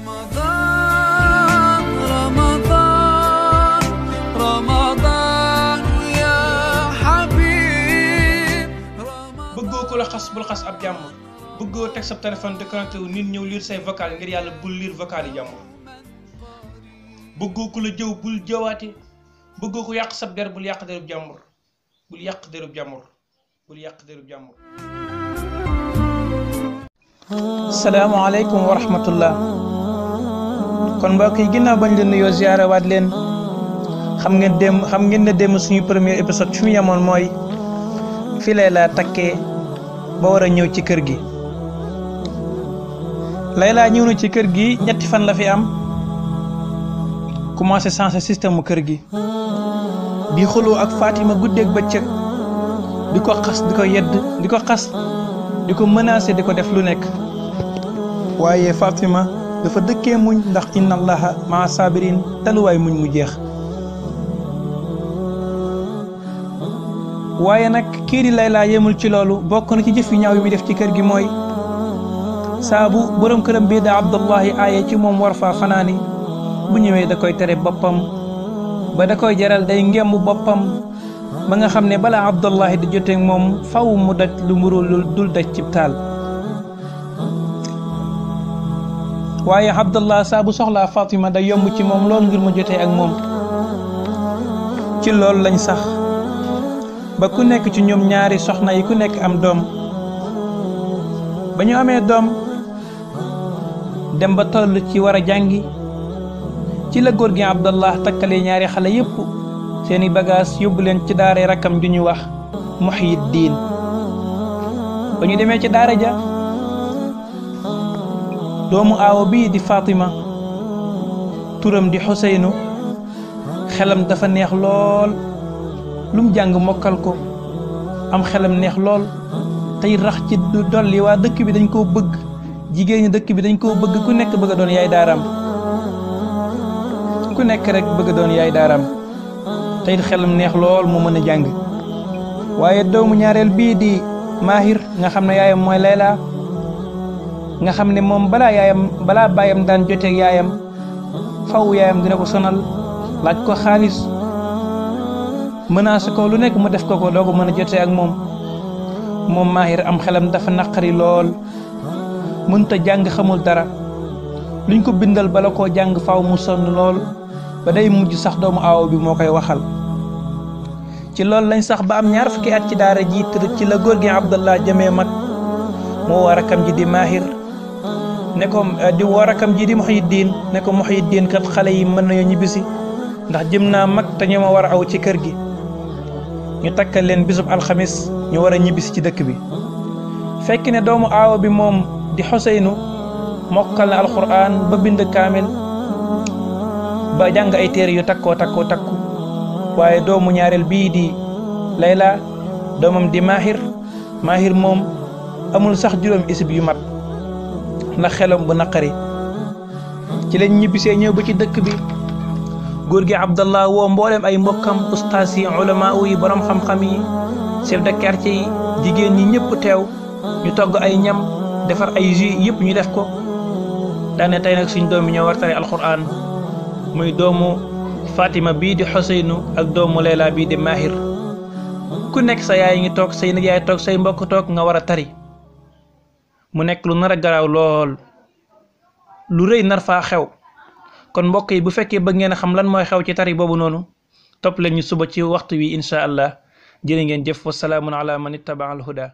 رمضان رمضان رمضان يا حبيب bëggoo ko la xas bul xas ab jàmbur bëggoo teg sa téléphone de connecté wu nit ñëw lire say vocal ngir yàlla bul lire vocal yi jàmbur bëggoo ko la jëw bul jëwaate bëggoo ko yàq sab der bul yàq derub jàmbur bul yàq derub jàmbur bul yàq derub jàmbur. salaamaaleykum wa rahmatullah. kon mbokk yi ginnaaw bañ leen nuyoo ziyaare waat leen xam ngeen ne démb suñu premier épisode fi mu yemoon mooy fi Layla takkee ba war a ñëw ci kër gi. Layla ñëw na ci kër gi ñetti fan la fi am commencé changer système mu kër gi di xuloo ak Fatima guddeeg bëccëg di ko xas di ko yedd di ko xas di ko menacé di ko def lu nekk waaye Fatima dafa dëkkee muñ ndax inna allaha maa sabirin taluwaay muñ mu jeex. waaye nag kii di Layla yemul ci loolu bokk na ci jëf yu ñaaw yi muy def ci kër gi mooy saabu borom këram bii da Abdullahi aaye ci moom war faa fanaani bu ñëwee da koy tere boppam ba da koy jaral day ngemb boppam ba nga xam ne balaa Abdullahi di joteeg moom faw mu daj lu mburu lu dul daj cib taal. waaye Abdullah saa bu soxlaa Fatima da yomb ci moom lool ngir mu jotee ak moom ci loolu lañ sax ba ku nekk ci ñoom ñaari soxna yi ku nekk am doom ba ñu amee doom dem ba toll ci war a jàngi ci la góor gi Abdallah takkalee ñaari xale yépp seeni bagage yóbbu leen ci daara rakkam ju ñu wax Muhyiddin. ba ñu demee ci daara ja doomu aawo bii di Fatima turam di Xuseynu xelam dafa neex lool lum jàng mokkal ko am xelam neex lool tey rax ci du dolli waa dëkk bi dañ koo bëgg jigéen ñi dëkk bi dañ koo bëgg ku nekk bëgg a doon yaay daaraam ku nekk rek bëgg a doon yaay daaraam tey xelam neex lool mu mën a jàng. waaye doomu ñaareel bii di Mahir nga xam ne yaayam mooy Layla nga xam ne moom balaa baayam daan joteeg yaayam faw yaayam dina ko sonal laaj ko xaalis menacé ko lu nekk mu def ko doo ko mën a jotee ak moom Mahir am xelam dafa naqari lool mënta jàng xamul dara luñ ko bindal bala koo jàng faw mu sonn lool ba day mujj sax doomu aaw bi moo koy waxal. ci loolu lañ sax ba am ñaar fukki at ci daara ji ci la góor gi Abdallah jëmee mag moo war rakam ji di Mahir ne ko di woo rakam ji di Muhyiddin ne ko Muhyiddin kat xale yi mën nañoo ñibbisi ndax jëm naa mag te ñoo ma war a aw ci kër gi. ñu takkal leen bisub alxamis ñu war a ñibbisi ci dëkk bi fekk ne doomu aawa bi moom di Xuseynu mokkal na alquran ba bind kaamil ba jàng ay téere yu takku waaye doomu ñaareel bii di Layla doomam di Mahir moom amul sax juróom isib yu mat ndax xelam bu naqari. ci lañ ñibbisee ñëw ba ci dëkk bi góor gi Abdallah woo mbooleem ay mbokkam ustaas yi ulama yi borom xam-xam yi chef de quartier yi jigéen ñi ñëpp teew ñu togg ay ñam defar ay jus yëpp ñu def ko daane tey nag suñ doom yi ñoo war tari alquran muy doomu Fatima bii di Xuseynu ak doomu Layla bii di Mahir ku nekk sa yaay ngi toog say nijaay toog say mbokk toog nga war a tari mu nekk lu nar a garaaw lool lu rëy nar faa xew. kon mbokk yi bu fekkee bëgg ngeen a xam lan mooy xew ci tari boobu noonu topp leen ñu suba ci waxtu wi incha allah jërë ngeen jëf wa salaamun ala man ittaba al huda